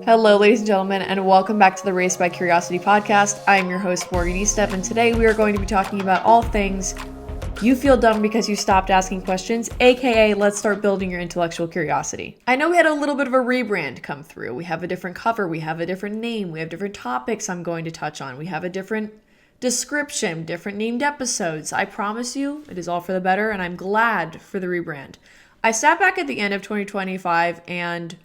Hello, ladies and gentlemen, and welcome back to the Race by Curiosity podcast. I am your host, Morgan Estep, and today we are going to be talking about all things you feel dumb because you stopped asking questions, aka let's start building your intellectual curiosity. I know we had a little bit of a rebrand come through. We have a different cover, we have a different name, we have different topics I'm going to touch on, we have a different description, different named episodes. I promise you, it is all for the better, and I'm glad for the rebrand. I sat back at the end of 2025 and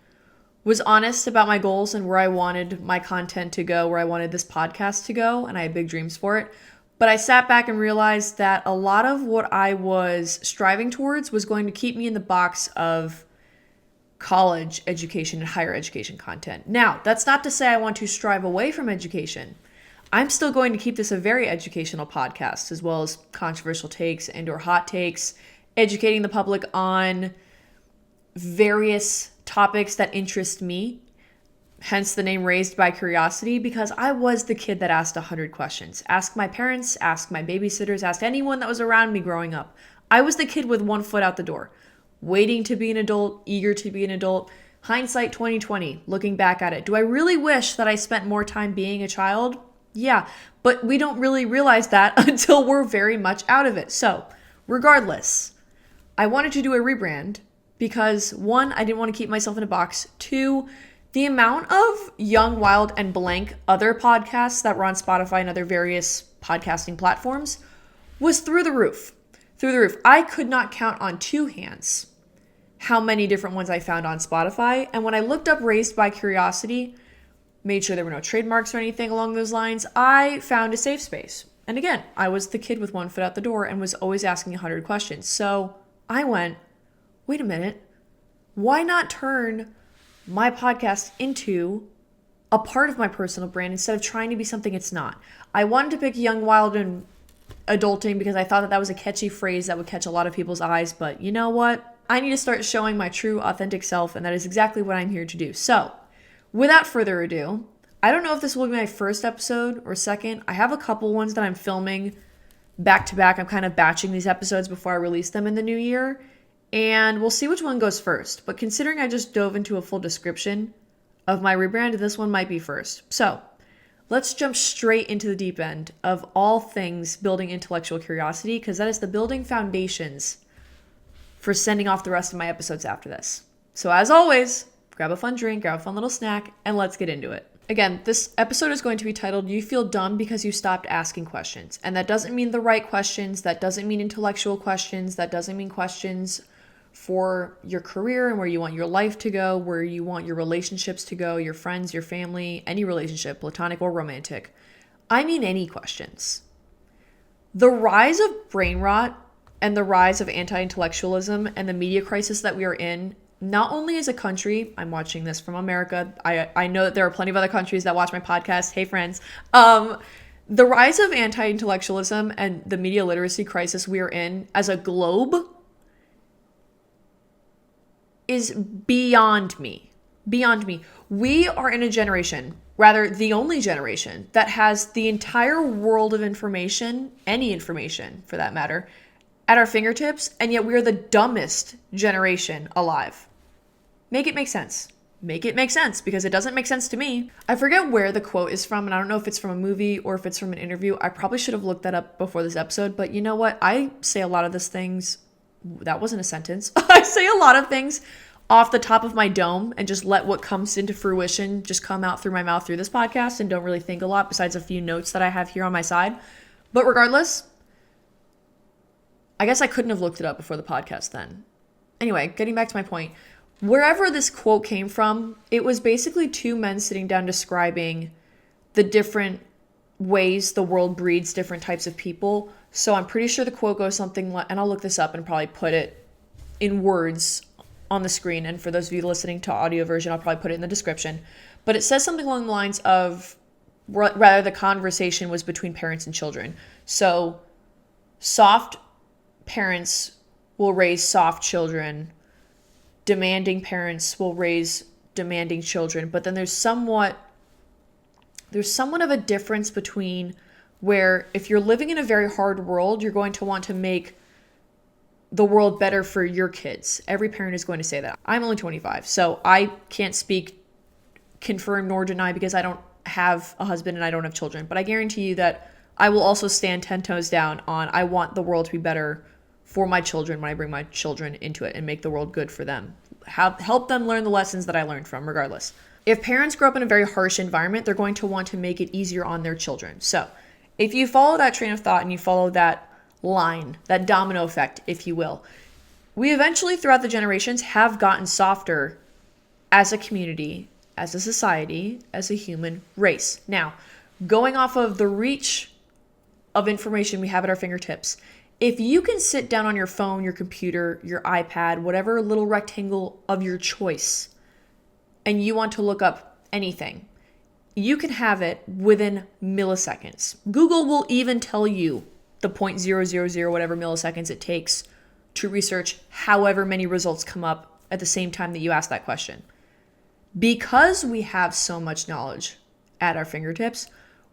was honest about my goals and where I wanted my content to go, where I wanted this podcast to go, and I had big dreams for it. But I sat back and realized that a lot of what I was striving towards was going to keep me in the box of college education and higher education content. Now, that's not to say I want to strive away from education. I'm still going to keep this a very educational podcast, as well as controversial takes and or hot takes, educating the public on various topics that interest me, hence the name Raised by Curiosity, because I was the kid that asked 100 questions. Ask my parents, ask my babysitters, ask anyone that was around me growing up. I was the kid with one foot out the door, waiting to be an adult, eager to be an adult. Hindsight 2020, looking back at it. Do I really wish that I spent more time being a child? Yeah, but we don't really realize that until we're very much out of it. So, regardless, I wanted to do a rebrand because one, I didn't want to keep myself in a box. Two, the amount of Young, Wild, and Blank other podcasts that were on Spotify and other various podcasting platforms was through the roof. Through the roof. I could not count on two hands how many different ones I found on Spotify. And when I looked up Raised by Curiosity, made sure there were no trademarks or anything along those lines, I found a safe space. And again, I was the kid with one foot out the door and was always asking 100 questions. So I went, wait a minute, why not turn my podcast into a part of my personal brand instead of trying to be something it's not? I wanted to pick Young, Wild, and Adulting because I thought that was a catchy phrase that would catch a lot of people's eyes, but you know what? I need to start showing my true, authentic self, and that is exactly what I'm here to do. So, without further ado, I don't know if this will be my first episode or second. I have a couple ones that I'm filming back to back. I'm kind of batching these episodes before I release them in the new year. And we'll see which one goes first. But considering I just dove into a full description of my rebrand, this one might be first. So let's jump straight into the deep end of all things building intellectual curiosity, because that is the building foundations for sending off the rest of my episodes after this. So as always, grab a fun drink, grab a fun little snack, and let's get into it. Again, this episode is going to be titled, You Feel Dumb Because You Stopped Asking Questions. And that doesn't mean the right questions. That doesn't mean intellectual questions. That doesn't mean questions for your career and where you want your life to go, where you want your relationships to go, your friends, your family, any relationship, platonic or romantic. I mean any questions. The rise of brain rot and the rise of anti-intellectualism and the media crisis that we are in, not only as a country, I'm watching this from America. I know that there are plenty of other countries that watch my podcast. Hey, friends. The rise of anti-intellectualism and the media literacy crisis we are in as a globe is beyond me. Beyond me. We are in a generation, rather the only generation, that has the entire world of information, any information for that matter, at our fingertips, and yet we are the dumbest generation alive. Make it make sense. Make it make sense, because it doesn't make sense to me. I forget where the quote is from, and I don't know if it's from a movie or if it's from an interview. I probably should have looked that up before this episode, but you know what? I say a lot of these things. That wasn't a sentence. I say a lot of things off the top of my dome and just let what comes into fruition just come out through my mouth through this podcast and don't really think a lot besides a few notes that I have here on my side. But regardless, I guess I couldn't have looked it up before the podcast then. Anyway, getting back to my point. Wherever this quote came from, it was basically two men sitting down describing the different ways the world breeds different types of people. So I'm pretty sure the quote goes something like, and I'll look this up and probably put it in words on the screen. And for those of you listening to audio version, I'll probably put it in the description. But it says something along the lines of, rather the conversation was between parents and children. So soft parents will raise soft children. Demanding parents will raise demanding children. But then there's somewhat of a difference between where if you're living in a very hard world, you're going to want to make the world better for your kids. Every parent is going to say that. I'm only 25, so I can't speak confirm nor deny because I don't have a husband and I don't have children. But I guarantee you that I will also stand 10 toes down on I want the world to be better for my children when I bring my children into it and make the world good for them. Help them learn the lessons that I learned from, regardless. If parents grow up in a very harsh environment, they're going to want to make it easier on their children. So if you follow that train of thought and you follow that line, that domino effect, if you will, we eventually throughout the generations have gotten softer as a community, as a society, as a human race. Now, going off of the reach of information we have at our fingertips, if you can sit down on your phone, your computer, your iPad, whatever little rectangle of your choice, and you want to look up anything, you can have it within milliseconds. Google will even tell you the 0.000 whatever milliseconds it takes to research however many results come up at the same time that you ask that question. Because we have so much knowledge at our fingertips,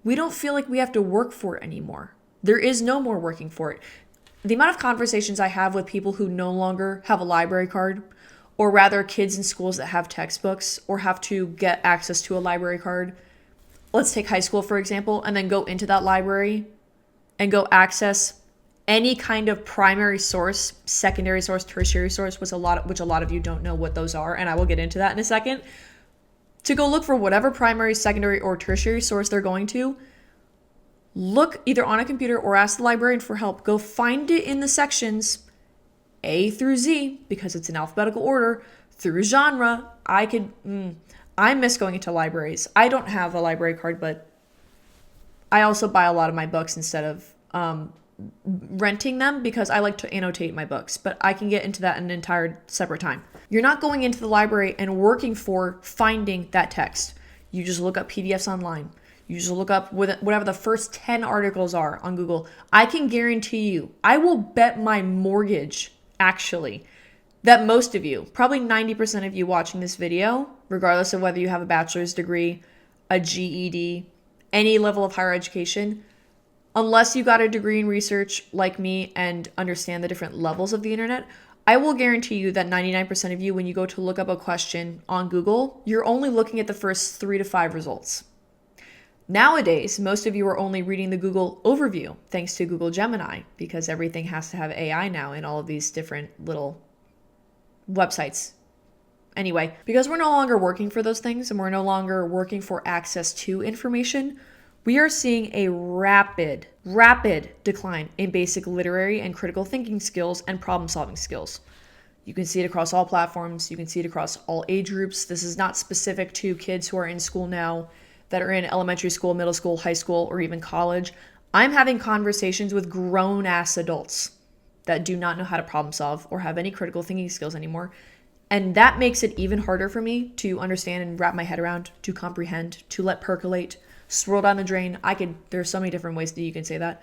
we don't feel like we have to work for it anymore. There is no more working for it. The amount of conversations I have with people who no longer have a library card, or rather kids in schools that have textbooks or have to get access to a library card. Let's take high school, for example, and then go into that library and go access any kind of primary source, secondary source, tertiary source, which a lot of you don't know what those are, and I will get into that in a second. To go look for whatever primary, secondary, or tertiary source they're going to, look either on a computer or ask the librarian for help. Go find it in the sections A through Z, because it's in alphabetical order, through genre. I miss going into libraries. I don't have a library card, but I also buy a lot of my books instead of renting them because I like to annotate my books, but I can get into that in an entire separate time. You're not going into the library and working for finding that text. You just look up PDFs online. You just look up whatever the first 10 articles are on Google. I can guarantee you, I will bet my mortgage, actually, that most of you, probably 90% of you watching this video, regardless of whether you have a bachelor's degree, a GED, any level of higher education, unless you got a degree in research like me and understand the different levels of the internet, I will guarantee you that 99% of you, when you go to look up a question on Google, you're only looking at the first 3 to 5 results. Nowadays, most of you are only reading the Google overview, thanks to Google Gemini, because everything has to have AI now in all of these different little websites. Anyway, because we're no longer working for those things and we're no longer working for access to information, we are seeing a rapid decline in basic literary and critical thinking skills and problem-solving skills. You can see it across all platforms. You can see it across all age groups. This is not specific to kids who are in school now, that are in elementary school, middle school, high school, or even college. I'm having conversations with grown-ass adults that do not know how to problem solve or have any critical thinking skills anymore. And that makes it even harder for me to understand and wrap my head around, to comprehend, to let percolate, swirl down the drain. There's so many different ways that you can say that.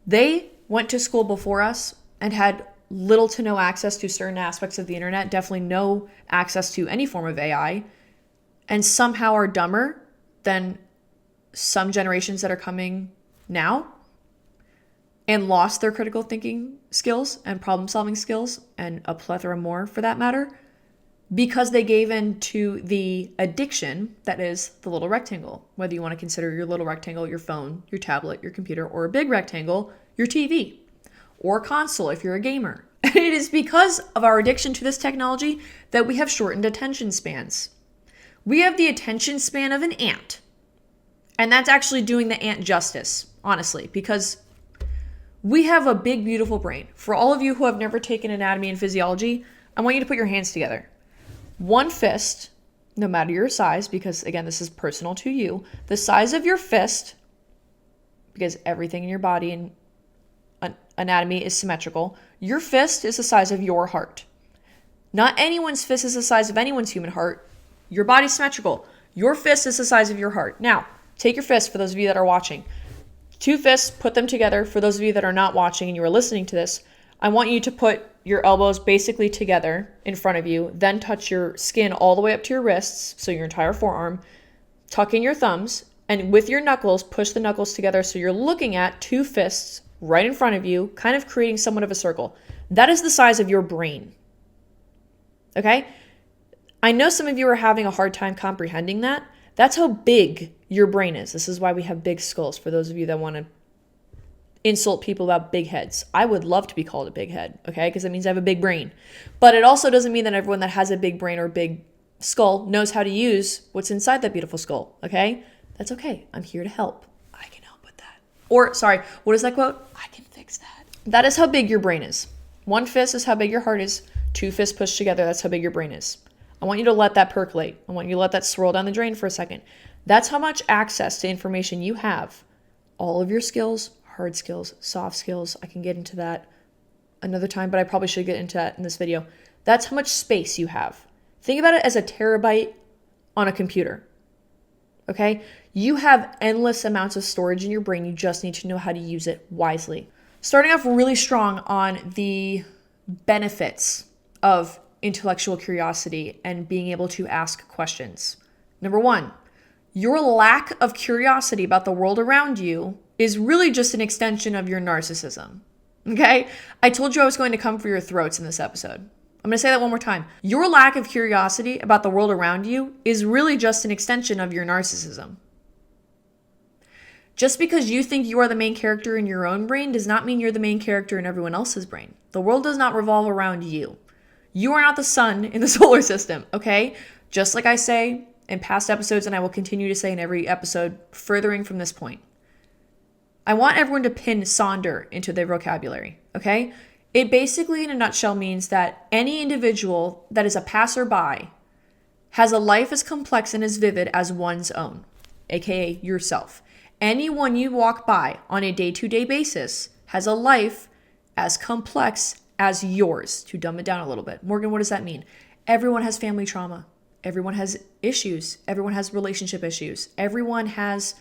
They went to school before us and had little to no access to certain aspects of the internet, definitely no access to any form of AI, and somehow are dumber than some generations that are coming now and lost their critical thinking skills and problem solving skills and a plethora more for that matter because they gave in to the addiction that is the little rectangle. Whether you want to consider your little rectangle your phone, your tablet, your computer, or a big rectangle, your TV or console if you're a gamer. It is because of our addiction to this technology that we have shortened attention spans. We have the attention span of an ant. And that's actually doing the ant justice, honestly, because we have a big, beautiful brain. For all of you who have never taken anatomy and physiology, I want you to put your hands together. One fist, no matter your size, because again, this is personal to you, the size of your fist, because everything in your body and anatomy is symmetrical, your fist is the size of your heart. Not anyone's fist is the size of anyone's human heart. Your body's symmetrical. Your fist is the size of your heart. Now, take your fist for those of you that are watching. 2 fists, put them together. For those of you that are not watching and you are listening to this, I want you to put your elbows basically together in front of you, then touch your skin all the way up to your wrists, so your entire forearm. Tuck in your thumbs, and with your knuckles, push the knuckles together so you're looking at 2 fists right in front of you, kind of creating somewhat of a circle. That is the size of your brain. Okay? I know some of you are having a hard time comprehending that. That's how big your brain is. This is why we have big skulls, for those of you that want to insult people about big heads. I would love to be called a big head, okay? Because that means I have a big brain. But it also doesn't mean that everyone that has a big brain or big skull knows how to use what's inside that beautiful skull, okay? That's okay. I'm here to help. I can help with that. Or, sorry, what is that quote? I can fix that. That is how big your brain is. 1 fist is how big your heart is. 2 fists pushed together, that's how big your brain is. I want you to let that percolate. I want you to let that swirl down the drain for a second. That's how much access to information you have. All of your skills, hard skills, soft skills. I can get into that another time, but I probably should get into that in this video. That's how much space you have. Think about it as a terabyte on a computer. Okay? You have endless amounts of storage in your brain. You just need to know how to use it wisely. Starting off really strong on the benefits of intellectual curiosity and being able to ask questions. Number 1, your lack of curiosity about the world around you is really just an extension of your narcissism. Okay? I told you I was going to come for your throats in this episode. I'm going to say that one more time. Your lack of curiosity about the world around you is really just an extension of your narcissism. Just because you think you are the main character in your own brain does not mean you're the main character in everyone else's brain. The world does not revolve around you. You are not the sun in the solar system, okay? Just like I say in past episodes, and I will continue to say in every episode furthering from this point. I want everyone to pin Sonder into their vocabulary, okay? It basically, in a nutshell, means that any individual that is a passerby has a life as complex and as vivid as one's own, aka yourself. Anyone you walk by on a day-to-day basis has a life as complex as yours. To dumb it down a little bit. Morgan, what does that mean? Everyone has family trauma. Everyone has issues. Everyone has relationship issues. Everyone has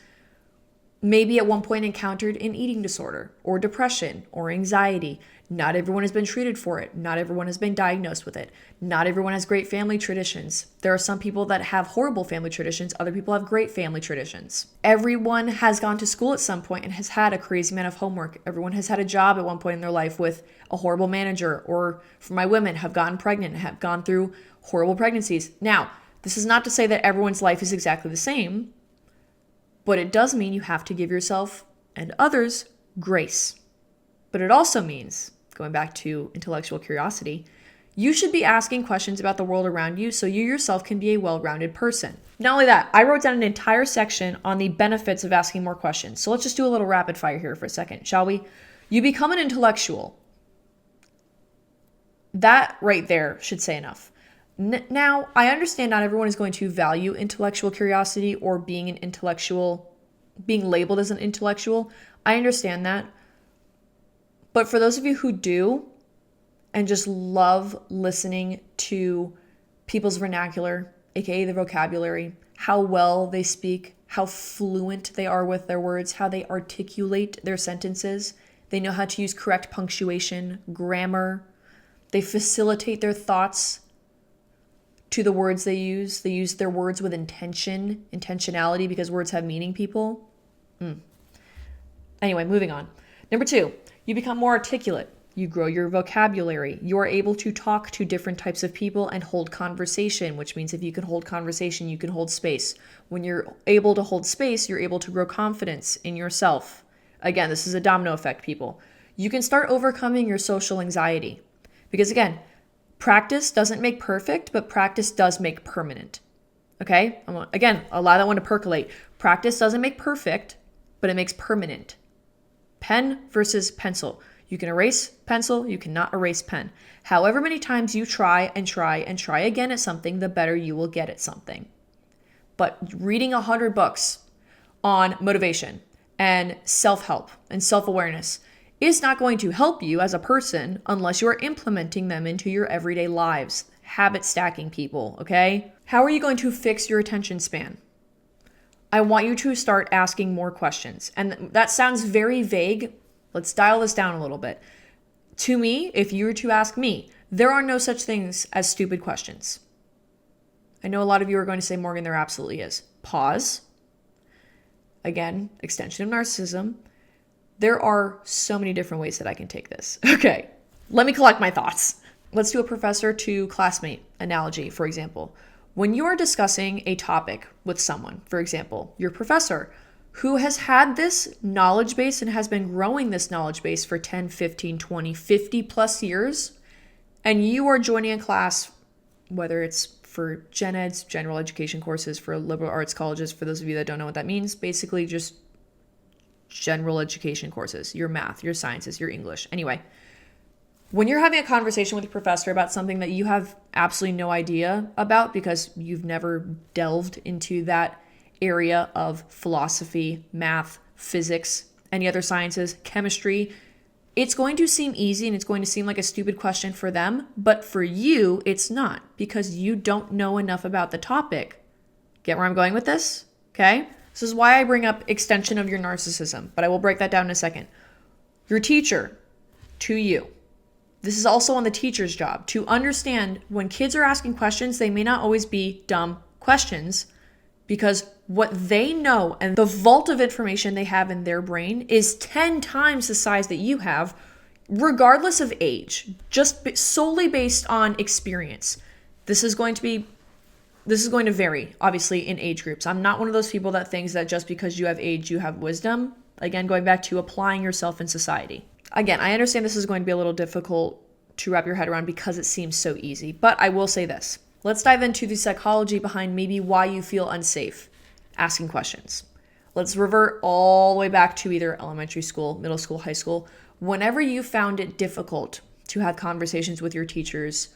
maybe at one point encountered an eating disorder or depression or anxiety. Not everyone has been treated for it. Not everyone has been diagnosed with it. Not everyone has great family traditions. There are some people that have horrible family traditions. Other people have great family traditions. Everyone has gone to school at some point and has had a crazy amount of homework. Everyone has had a job at one point in their life with a horrible manager, or for my women, have gotten pregnant and have gone through horrible pregnancies. Now, this is not to say that everyone's life is exactly the same, but it does mean you have to give yourself and others grace. But it also means, going back to intellectual curiosity, you should be asking questions about the world around you so you yourself can be a well-rounded person. Not only that, I wrote down an entire section on the benefits of asking more questions. So let's just do a little rapid fire here for a second, shall we? You become an intellectual. That right there should say enough. Now, I understand not everyone is going to value intellectual curiosity or being an intellectual, being labeled as an intellectual. I understand that. But for those of you who do and just love listening to people's vernacular, aka the vocabulary, how well they speak, how fluent they are with their words, how they articulate their sentences, they know how to use correct punctuation, grammar, they facilitate their thoughts to the words they use. They use their words with intentionality, because words have meaning, people. Anyway, moving on. Number 2, you become more articulate. You grow your vocabulary. You are able to talk to different types of people and hold conversation, which means if you can hold conversation, you can hold space. When you're able to hold space, you're able to grow confidence in yourself. Again, this is a domino effect, people. You can start overcoming your social anxiety. Because again, practice doesn't make perfect, but practice does make permanent. Okay? Again, allow that one to percolate. Practice doesn't make perfect, but it makes permanent. Pen versus pencil. You can erase pencil, you cannot erase pen. However many times you try and try and try again at something, the better you will get at something. But reading 100 books on motivation and self-help and self-awareness is not going to help you as a person unless you are implementing them into your everyday lives. Habit stacking, people, okay? How are you going to fix your attention span? I want you to start asking more questions. And that sounds very vague. Let's dial this down a little bit. To me, if you were to ask me, there are no such things as stupid questions. I know a lot of you are going to say, Morgan, there absolutely is. Pause. Again, extension of narcissism. There are so many different ways that I can take this. Okay, let me collect my thoughts. Let's do a professor to classmate analogy, for example. When you are discussing a topic with someone, for example, your professor, who has had this knowledge base and has been growing this knowledge base for 10, 15, 20, 50 plus years, and you are joining a class, whether it's for gen eds, general education courses, for liberal arts colleges, for those of you that don't know what that means, basically just general education courses, your math, your sciences, your English. Anyway, when you're having a conversation with your professor about something that you have absolutely no idea about because you've never delved into that area of philosophy, math, physics, any other sciences, chemistry, it's going to seem easy and it's going to seem like a stupid question for them, but for you, it's not because you don't know enough about the topic. Get where I'm going with this? Okay? This is why I bring up extension of your narcissism, but I will break that down in a second. Your teacher, to you. This is also on the teacher's job to understand when kids are asking questions, they may not always be dumb questions because what they know and the vault of information they have in their brain is 10 times the size that you have, regardless of age, just solely based on experience. This is going to vary, obviously, in age groups. I'm not one of those people that thinks that just because you have age, you have wisdom. Again, going back to applying yourself in society. Again, I understand this is going to be a little difficult to wrap your head around because it seems so easy, but I will say this. Let's dive into the psychology behind maybe why you feel unsafe asking questions. Let's revert all the way back to either elementary school, middle school, high school. Whenever you found it difficult to have conversations with your teachers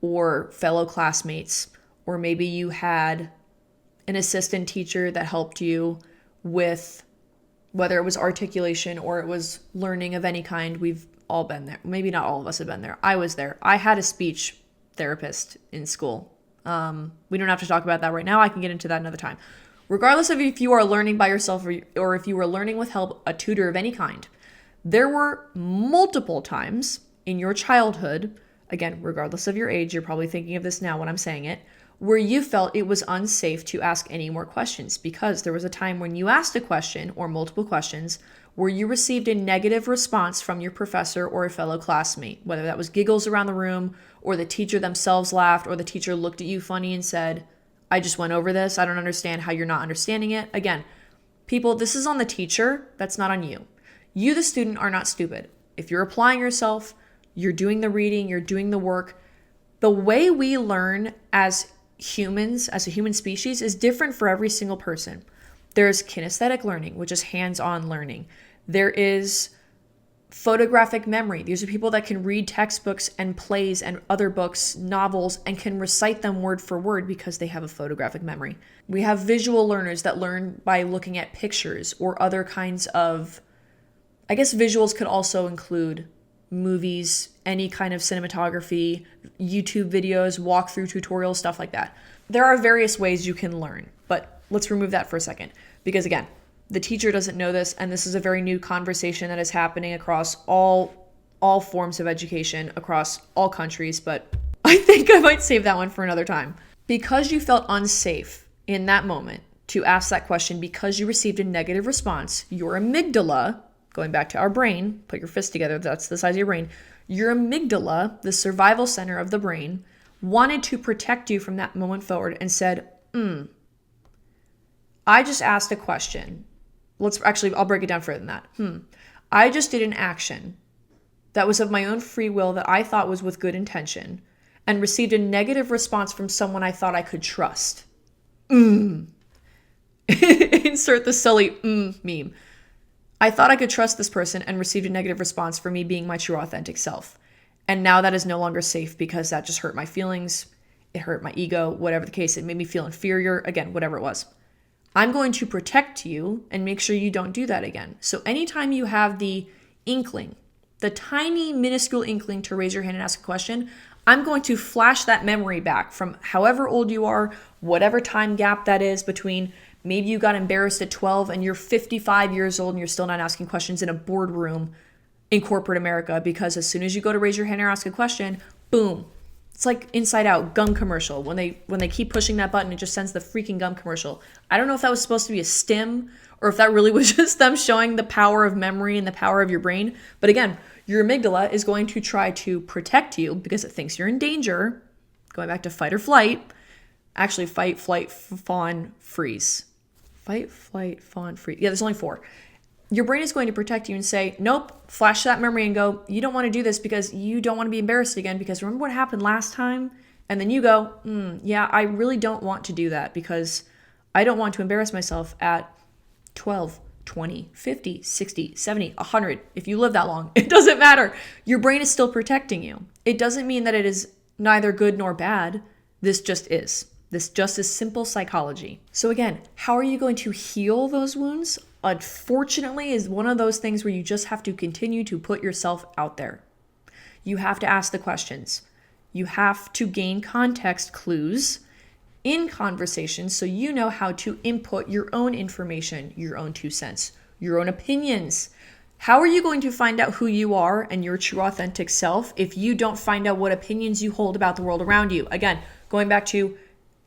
or fellow classmates, or maybe you had an assistant teacher that helped you with whether it was articulation or it was learning of any kind, we've all been there. Maybe not all of us have been there. I was there. I had a speech therapist in school. We don't have to talk about that right now. I can get into that another time. Regardless of if you are learning by yourself or if you were learning with help, a tutor of any kind, there were multiple times in your childhood, again, regardless of your age, you're probably thinking of this now when I'm saying it, where you felt it was unsafe to ask any more questions because there was a time when you asked a question or multiple questions where you received a negative response from your professor or a fellow classmate, whether that was giggles around the room or the teacher themselves laughed or the teacher looked at you funny and said, I just went over this. I don't understand how you're not understanding it. Again, people, this is on the teacher. That's not on you. You, the student, are not stupid. If you're applying yourself, you're doing the reading, you're doing the work. The way we learn as humans, as a human species, is different for every single person. There's kinesthetic learning, which is hands-on learning. There is photographic memory. These are people that can read textbooks and plays and other books, novels, and can recite them word for word because they have a photographic memory. We have visual learners that learn by looking at pictures or other kinds of, I guess visuals could also include movies, any kind of cinematography, YouTube videos, walkthrough tutorials, stuff like that. There are various ways you can learn, but let's remove that for a second because again, the teacher doesn't know this, and this is a very new conversation that is happening across all forms of education across all countries, but I think I might save that one for another time. Because you felt unsafe in that moment to ask that question because you received a negative response, your amygdala, going back to our brain, put your fist together, that's the size of your brain, your amygdala, the survival center of the brain, wanted to protect you from that moment forward and said, I just asked a question. I'll break it down further than that. I just did an action that was of my own free will that I thought was with good intention and received a negative response from someone I thought I could trust. Insert the silly meme. I thought I could trust this person and received a negative response for me being my true authentic self. And now that is no longer safe because that just hurt my feelings. It hurt my ego, whatever the case. It made me feel inferior. Again, whatever it was. I'm going to protect you and make sure you don't do that again. So anytime you have the inkling, the tiny minuscule inkling to raise your hand and ask a question, I'm going to flash that memory back from however old you are, whatever time gap that is between maybe you got embarrassed at 12 and you're 55 years old and you're still not asking questions in a boardroom in corporate America because as soon as you go to raise your hand or ask a question, boom. It's like Inside Out gum commercial. When they keep pushing that button, it just sends the freaking gum commercial. I don't know if that was supposed to be a stim or if that really was just them showing the power of memory and the power of your brain. But again, your amygdala is going to try to protect you because it thinks you're in danger, going back to fight or flight, Actually, fight, flight, fawn, freeze. Fight, flight, fawn, freeze. Yeah, there's only 4. Your brain is going to protect you and say, nope, flash that memory and go, you don't want to do this because you don't want to be embarrassed again because remember what happened last time? And then you go, yeah, I really don't want to do that because I don't want to embarrass myself at 12, 20, 50, 60, 70, 100. If you live that long, it doesn't matter. Your brain is still protecting you. It doesn't mean that it is neither good nor bad. This just is. This just is simple psychology. So again, how are you going to heal those wounds? Unfortunately, is one of those things where you just have to continue to put yourself out there. You have to ask the questions. You have to gain context clues in conversations so you know how to input your own information, your own 2 cents, your own opinions. How are you going to find out who you are and your true authentic self if you don't find out what opinions you hold about the world around you? Again, going back to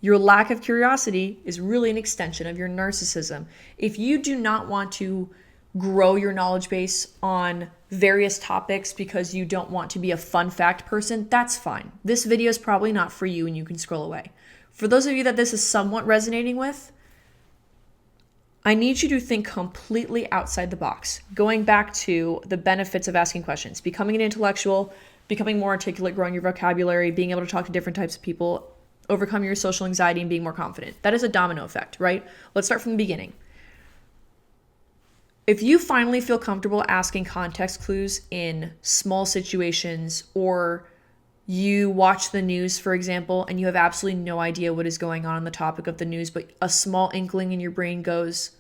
your lack of curiosity is really an extension of your narcissism. If you do not want to grow your knowledge base on various topics because you don't want to be a fun fact person, that's fine. This video is probably not for you and you can scroll away. For those of you that this is somewhat resonating with, I need you to think completely outside the box. Going back to the benefits of asking questions, becoming an intellectual, becoming more articulate, growing your vocabulary, being able to talk to different types of people, overcoming your social anxiety and being more confident. That is a domino effect, right? Let's start from the beginning. If you finally feel comfortable asking context clues in small situations, or you watch the news, for example, and you have absolutely no idea what is going on the topic of the news, but a small inkling in your brain goes,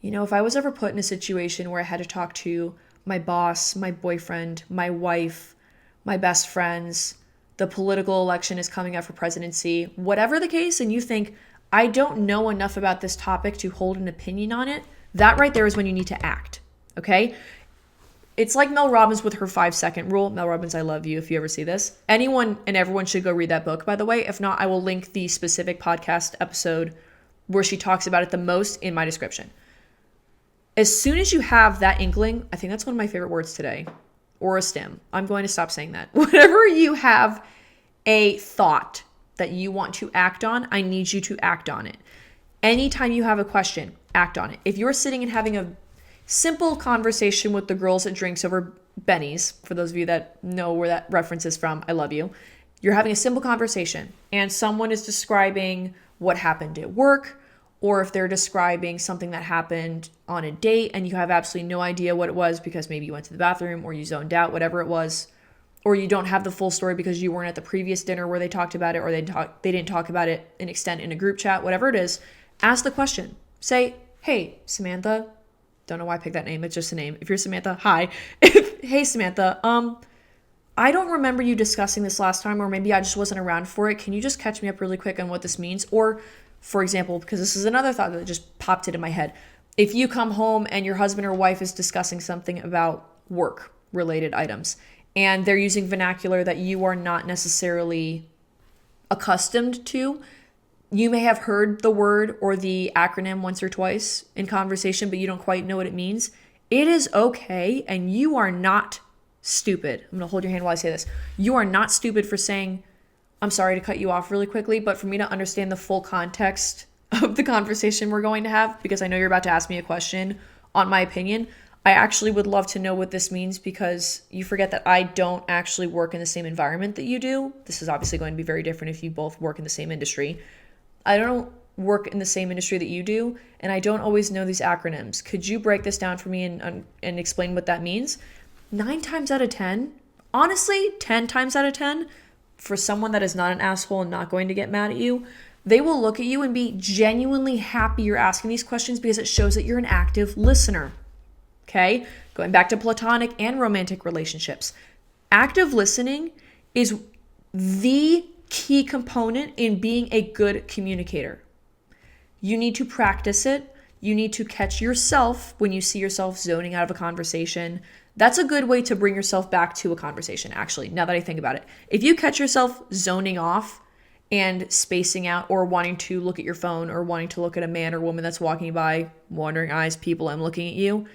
you know, if I was ever put in a situation where I had to talk to my boss, my boyfriend, my wife, my best friends, the political election is coming up for presidency, whatever the case, and you think, I don't know enough about this topic to hold an opinion on it, that right there is when you need to act, okay? It's like Mel Robbins with her 5-second rule. Mel Robbins, I love you if you ever see this. Anyone and everyone should go read that book, by the way. If not, I will link the specific podcast episode where she talks about it the most in my description. As soon as you have that inkling, I think that's one of my favorite words today, or a stim. I'm going to stop saying that. Whenever you have a thought that you want to act on, I need you to act on it. Anytime you have a question, act on it. If you're sitting and having a simple conversation with the girls at Drinks Over Benny's, for those of you that know where that reference is from, I love you. You're having a simple conversation and someone is describing what happened at work, or if they're describing something that happened on a date and you have absolutely no idea what it was because maybe you went to the bathroom or you zoned out, whatever it was, or you don't have the full story because you weren't at the previous dinner where they talked about it, or they didn't talk about it in extent in a group chat, whatever it is, ask the question. Say, hey, Samantha, don't know why I picked that name. It's just a name. If you're Samantha, hi. Hey, Samantha, I don't remember you discussing this last time, or maybe I just wasn't around for it. Can you just catch me up really quick on what this means? Or, for example, because this is another thought that just popped into my head. If you come home and your husband or wife is discussing something about work-related items, and they're using vernacular that you are not necessarily accustomed to, you may have heard the word or the acronym once or twice in conversation, but you don't quite know what it means. It is okay, and you are not stupid. I'm going to hold your hand while I say this. You are not stupid for saying, I'm sorry to cut you off really quickly, but for me to understand the full context of the conversation we're going to have, because I know you're about to ask me a question on my opinion, I actually would love to know what this means, because you forget that I don't actually work in the same environment that you do. This is obviously going to be very different if you both work in the same industry. I don't work in the same industry that you do, and I don't always know these acronyms. Could you break this down for me and explain what that means? 9 times out of 10, honestly, 10 times out of 10, for someone that is not an asshole and not going to get mad at you, they will look at you and be genuinely happy you're asking these questions, because it shows that you're an active listener. Okay? Going back to platonic and romantic relationships. Active listening is the key component in being a good communicator. You need to practice it. You need to catch yourself when you see yourself zoning out of a conversation. That's a good way to bring yourself back to a conversation, actually, now that I think about it. If you catch yourself zoning off and spacing out, or wanting to look at your phone, or wanting to look at a man or woman that's walking by, wandering eyes, people, I'm looking at you,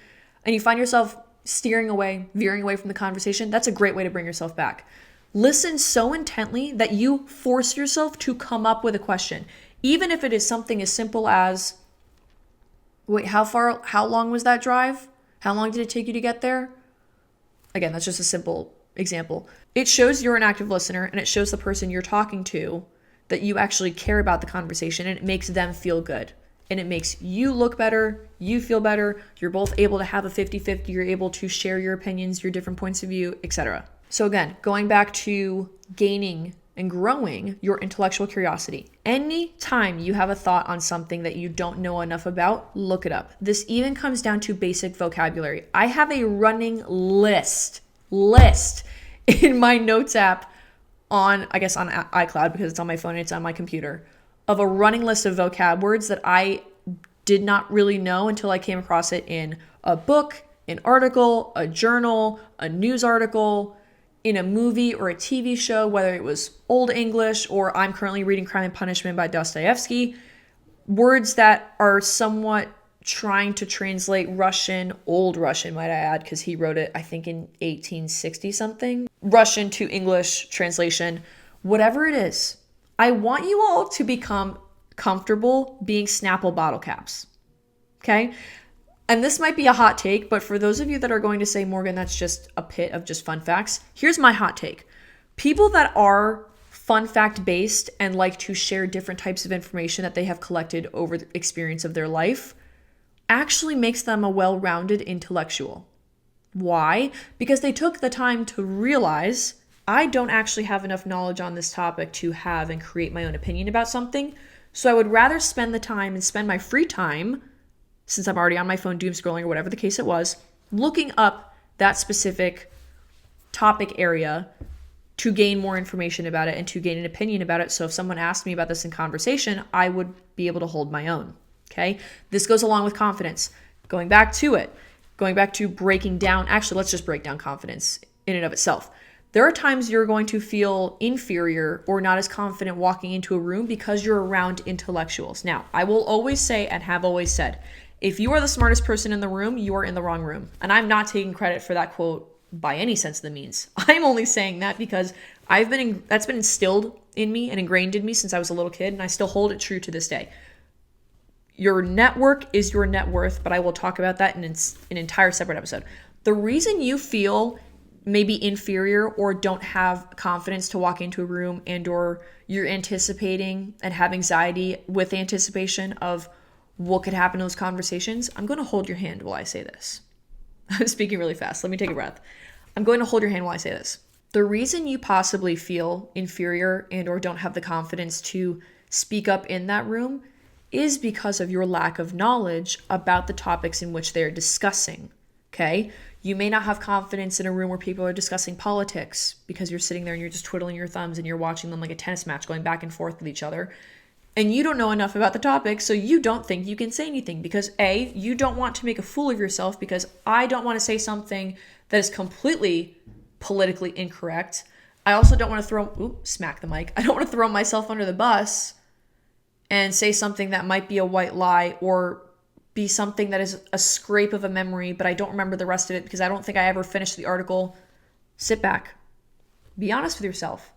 and you find yourself steering away, veering away from the conversation, that's a great way to bring yourself back. Listen so intently that you force yourself to come up with a question. Even if it is something as simple as, wait, how long was that drive? How long did it take you to get there? Again, that's just a simple example. It shows you're an active listener, and it shows the person you're talking to that you actually care about the conversation, and it makes them feel good. And it makes you look better, you feel better, you're both able to have a 50-50, you're able to share your opinions, your different points of view, etc. So again, going back to gaining and growing your intellectual curiosity. Anytime you have a thought on something that you don't know enough about, look it up. This even comes down to basic vocabulary. I have a running list in my notes app on iCloud, because it's on my phone and it's on my computer, of a running list of vocab words that I did not really know until I came across it in a book, an article, a journal, a news article, in a movie or a TV show, whether it was Old English or I'm currently reading Crime and Punishment by Dostoevsky, words that are somewhat trying to translate Russian, old Russian, might I add, because he wrote it, I think, in 1860 something, Russian to English translation, whatever it is. I want you all to become comfortable being Snapple bottle caps, okay? And this might be a hot take, but for those of you that are going to say, Morgan, that's just a pit of just fun facts, here's my hot take. People that are fun fact based and like to share different types of information that they have collected over the experience of their life actually makes them a well-rounded intellectual. Why? Because they took the time to realize, I don't actually have enough knowledge on this topic to have and create my own opinion about something. So I would rather spend the time and spend my free time, since I'm already on my phone doom scrolling or whatever the case it was, looking up that specific topic area to gain more information about it and to gain an opinion about it. So if someone asked me about this in conversation, I would be able to hold my own. Okay? This goes along with confidence. Going back to breaking down, actually, let's just break down confidence in and of itself. There are times you're going to feel inferior or not as confident walking into a room because you're around intellectuals. Now, I will always say and have always said, if you are the smartest person in the room, you are in the wrong room. And I'm not taking credit for that quote by any sense of the means. I'm only saying that because that's been instilled in me and ingrained in me since I was a little kid, and I still hold it true to this day. Your network is your net worth, but I will talk about that in an entire separate episode. The reason you feel maybe inferior or don't have confidence to walk into a room and or you're anticipating and have anxiety with anticipation of what could happen in those conversations, I'm going to hold your hand while I say this. I'm speaking really fast. Let me take a breath. I'm going to hold your hand while I say this. The reason you possibly feel inferior and or don't have the confidence to speak up in that room is because of your lack of knowledge about the topics in which they're discussing, okay? You may not have confidence in a room where people are discussing politics because you're sitting there and you're just twiddling your thumbs and you're watching them like a tennis match going back and forth with each other. And you don't know enough about the topic, so you don't think you can say anything because A, you don't want to make a fool of yourself because I don't want to say something that is completely politically incorrect. I also don't want to smack the mic. I don't want to throw myself under the bus and say something that might be a white lie or be something that is a scrape of a memory, but I don't remember the rest of it because I don't think I ever finished the article. Sit back. Be honest with yourself.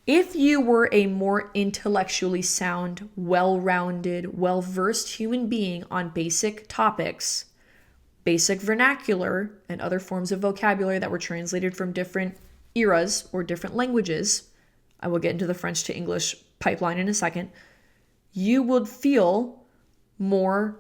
If you were a more intellectually sound, well-rounded, well-versed human being on basic topics, basic vernacular, and other forms of vocabulary that were translated from different eras or different languages, I will get into the French to English pipeline in a second, you would feel more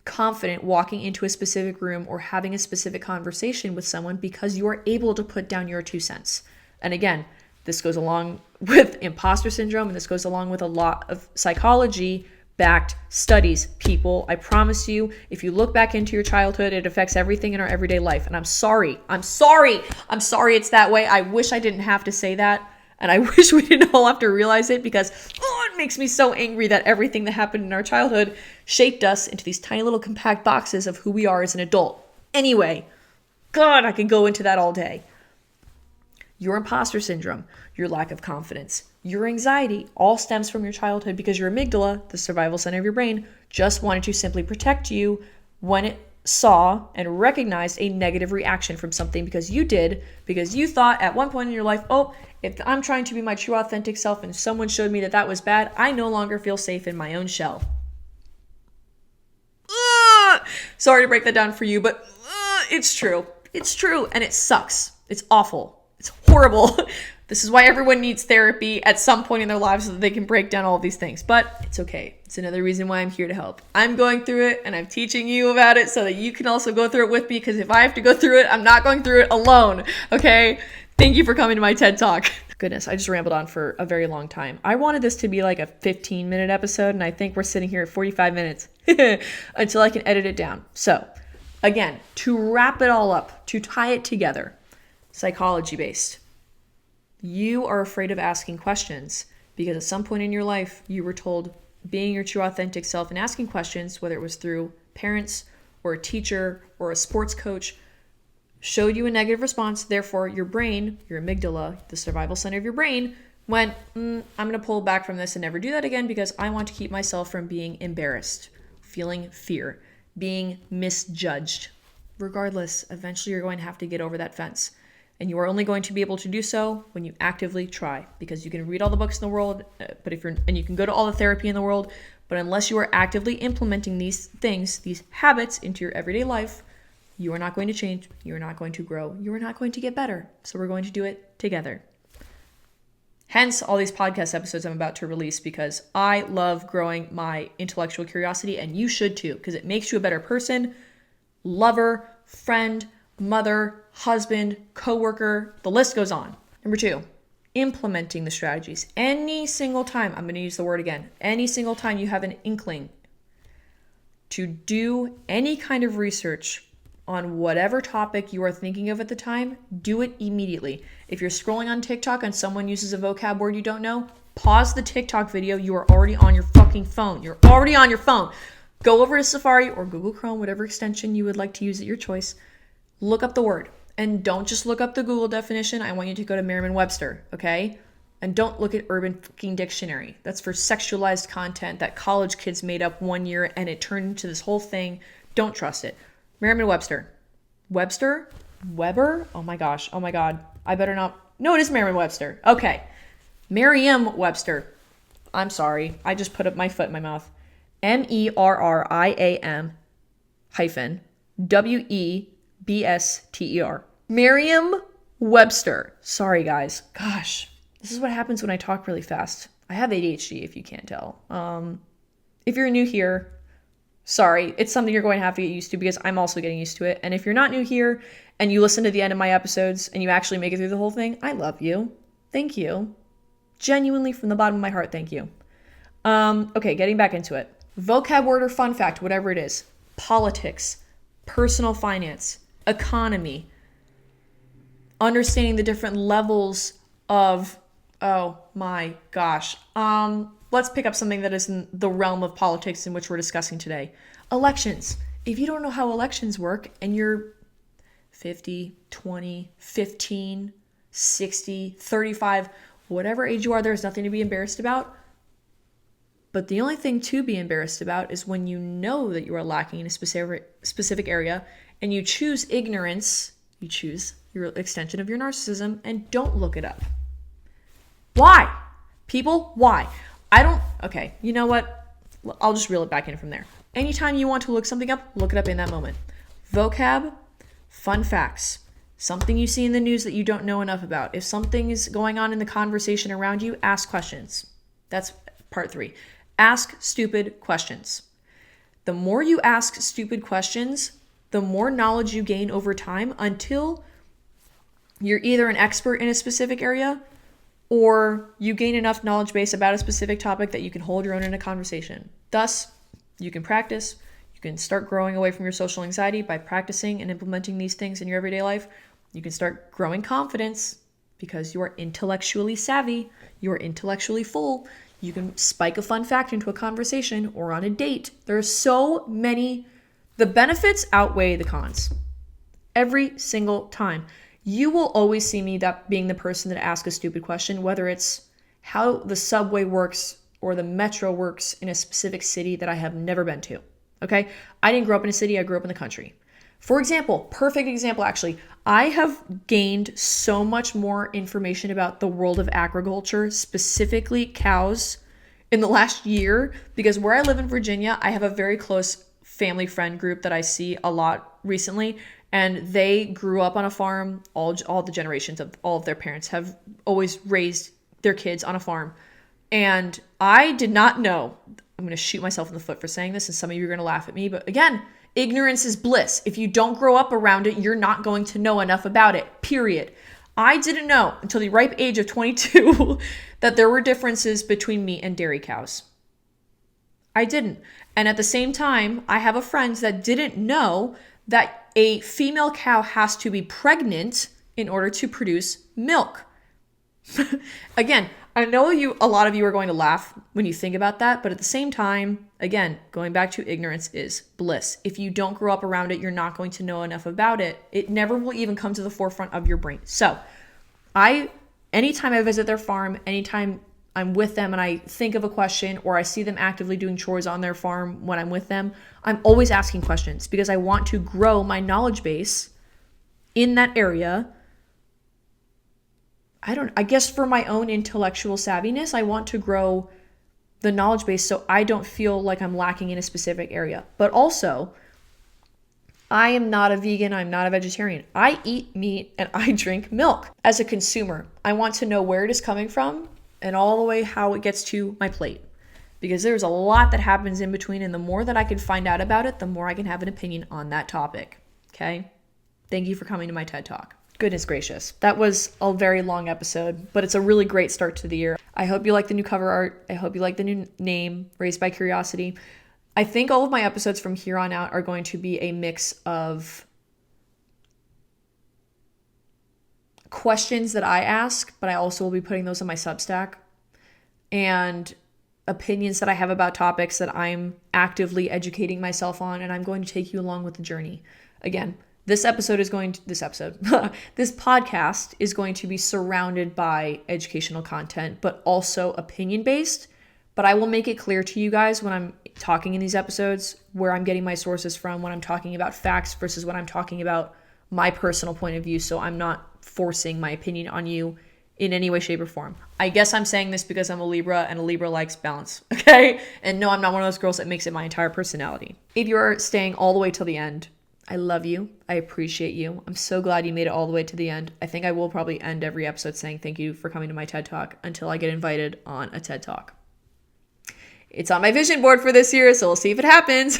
confident walking into a specific room or having a specific conversation with someone because you are able to put down your 2 cents. And again, this goes along with imposter syndrome, and this goes along with a lot of psychology-backed studies. People, I promise you, if you look back into your childhood, it affects everything in our everyday life. And I'm sorry it's that way. I wish I didn't have to say that. And I wish we didn't all have to realize it because, it makes me so angry that everything that happened in our childhood shaped us into these tiny little compact boxes of who we are as an adult. Anyway, God, I could go into that all day. Your imposter syndrome, your lack of confidence, your anxiety all stems from your childhood because your amygdala, the survival center of your brain, just wanted to simply protect you when it saw and recognized a negative reaction from something because you thought at one point in your life, oh, if I'm trying to be my true authentic self and someone showed me that that was bad, I no longer feel safe in my own shell. Sorry to break that down for you, but it's true. It's true, and it sucks. It's awful. It's horrible. This is why everyone needs therapy at some point in their lives so that they can break down all of these things. But it's okay. It's another reason why I'm here to help. I'm going through it, and I'm teaching you about it so that you can also go through it with me, because if I have to go through it, I'm not going through it alone, okay? Thank you for coming to my TED Talk. Goodness, I just rambled on for a very long time. I wanted this to be like a 15-minute episode, and I think we're sitting here at 45 minutes until I can edit it down. So, again, to wrap it all up, to tie it together, psychology-based. You are afraid of asking questions because at some point in your life, you were told being your true authentic self and asking questions, whether it was through parents or a teacher or a sports coach, showed you a negative response. Therefore, your brain, your amygdala, the survival center of your brain, went, I'm going to pull back from this and never do that again because I want to keep myself from being embarrassed, feeling fear, being misjudged. Regardless, eventually you're going to have to get over that fence. And you are only going to be able to do so when you actively try, because you can read all the books in the world, and you can go to all the therapy in the world, but unless you are actively implementing these things, these habits into your everyday life, you are not going to change, you are not going to grow, you are not going to get better. So we're going to do it together. Hence all these podcast episodes I'm about to release, because I love growing my intellectual curiosity, and you should too, because it makes you a better person, lover, friend, mother, husband, coworker, the list goes on. Number 2, implementing the strategies. Any single time, I'm going to use the word again, any single time you have an inkling to do any kind of research on whatever topic you are thinking of at the time, do it immediately. If you're scrolling on TikTok and someone uses a vocab word you don't know, pause the TikTok video. You are already on your fucking phone. You're already on your phone. Go over to Safari or Google Chrome, whatever extension you would like to use at your choice. Look up the word. And don't just look up the Google definition. I want you to go to Merriam-Webster, okay? And don't look at Urban fucking Dictionary. That's for sexualized content that college kids made up one year and it turned into this whole thing. Don't trust it. Merriam-Webster. Webster? Weber? Oh my gosh. Oh my God. I better not. No, it is Merriam-Webster. Okay. Merriam-Webster. I'm sorry. I just put up my foot in my mouth. MERRIAM hyphen WEBSTER. Merriam-Webster. Sorry, guys. Gosh, this is what happens when I talk really fast. I have ADHD, if you can't tell. If you're new here, sorry. It's something you're going to have to get used to, because I'm also getting used to it. And if you're not new here and you listen to the end of my episodes and you actually make it through the whole thing, I love you. Thank you. Genuinely, from the bottom of my heart, thank you. Okay, getting back into it. Vocab word or fun fact, whatever it is. Politics, personal finance, economy, understanding the different levels of, oh my gosh. Let's pick up something that is in the realm of politics in which we're discussing today. Elections. If you don't know how elections work and you're 50, 20, 15, 60, 35, whatever age you are, there's nothing to be embarrassed about. But the only thing to be embarrassed about is when you know that you are lacking in a specific area and you choose ignorance, you choose your extension of your narcissism, and don't look it up. Why? People, why? Okay, you know what? I'll just reel it back in from there. Anytime you want to look something up, look it up in that moment. Vocab, fun facts, something you see in the news that you don't know enough about. If something is going on in the conversation around you, ask questions. That's part 3. Ask stupid questions. The more you ask stupid questions, the more knowledge you gain over time until you're either an expert in a specific area or you gain enough knowledge base about a specific topic that you can hold your own in a conversation. Thus, you can practice. You can start growing away from your social anxiety by practicing and implementing these things in your everyday life. You can start growing confidence because you are intellectually savvy. You are intellectually full. You can spike a fun fact into a conversation or on a date. There are so many. The benefits outweigh the cons. Every single time. You will always see me being the person that asks a stupid question, whether it's how the subway works or the metro works in a specific city that I have never been to. Okay. I didn't grow up in a city. I grew up in the country. For example, perfect example, actually, I have gained so much more information about the world of agriculture, specifically cows, in the last year, because where I live in Virginia, I have a very close family friend group that I see a lot recently, and they grew up on a farm. All the generations of all of their parents have always raised their kids on a farm. And I did not know, I'm going to shoot myself in the foot for saying this, and some of you are going to laugh at me, but again, ignorance is bliss. If you don't grow up around it, you're not going to know enough about it, period. I didn't know until the ripe age of 22 that there were differences between meat and dairy cows. I didn't. And at the same time, I have a friend that didn't know that a female cow has to be pregnant in order to produce milk. Again, I know a lot of you are going to laugh when you think about that, but at the same time, again, going back to ignorance is bliss. If you don't grow up around it, you're not going to know enough about it. It never will even come to the forefront of your brain. So anytime I visit their farm, anytime I'm with them and I think of a question or I see them actively doing chores on their farm when I'm with them, I'm always asking questions because I want to grow my knowledge base in that area. I guess for my own intellectual savviness, I want to grow the knowledge base so I don't feel like I'm lacking in a specific area. But also, I am not a vegan, I'm not a vegetarian. I eat meat and I drink milk. As a consumer, I want to know where it is coming from and all the way how it gets to my plate. Because there's a lot that happens in between, and the more that I can find out about it, the more I can have an opinion on that topic. Okay? Thank you for coming to my TED Talk. Goodness gracious. That was a very long episode, but it's a really great start to the year. I hope you like the new cover art. I hope you like the new name, Raised by Curiosity. I think all of my episodes from here on out are going to be a mix of questions that I ask, but I also will be putting those on my Substack, and opinions that I have about topics that I'm actively educating myself on, and I'm going to take you along with the journey. Again, this podcast is going to be surrounded by educational content, but also opinion-based. But I will make it clear to you guys when I'm talking in these episodes where I'm getting my sources from, when I'm talking about facts versus when I'm talking about my personal point of view. So I'm not forcing my opinion on you in any way, shape, or form. I guess I'm saying this because I'm a Libra and a Libra likes balance, okay? And no, I'm not one of those girls that makes it my entire personality. If you're staying all the way till the end, I love you. I appreciate you. I'm so glad you made it all the way to the end. I think I will probably end every episode saying thank you for coming to my TED Talk until I get invited on a TED Talk. It's on my vision board for this year, so we'll see if it happens.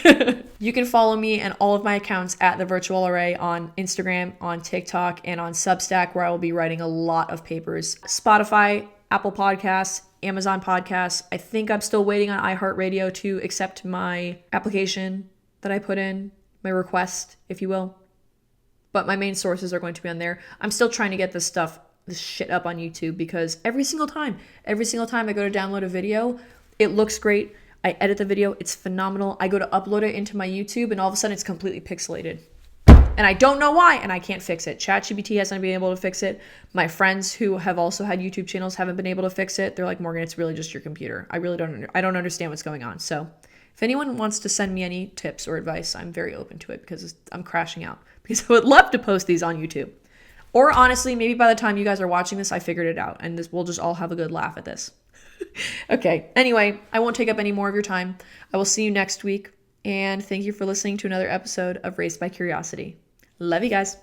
You can follow me and all of my accounts at The Virtual Array on Instagram, on TikTok, and on Substack, where I will be writing a lot of papers. Spotify, Apple Podcasts, Amazon Podcasts. I think I'm still waiting on iHeartRadio to accept my application that I put in, my request, if you will. But my main sources are going to be on there. I'm still trying to get this shit up on YouTube, because every single time I go to download a video, it looks great. I edit the video. It's phenomenal. I go to upload it into my YouTube and all of a sudden it's completely pixelated. And I don't know why, and I can't fix it. ChatGPT hasn't been able to fix it. My friends who have also had YouTube channels haven't been able to fix it. They're like, Morgan, it's really just your computer. I don't understand what's going on. So if anyone wants to send me any tips or advice, I'm very open to it, because I'm crashing out. Because I would love to post these on YouTube. Or honestly, maybe by the time you guys are watching this, I figured it out, and we'll just all have a good laugh at this. Okay. Anyway, I won't take up any more of your time. I will see you next week. And thank you for listening to another episode of Raised by Curiosity. Love you guys.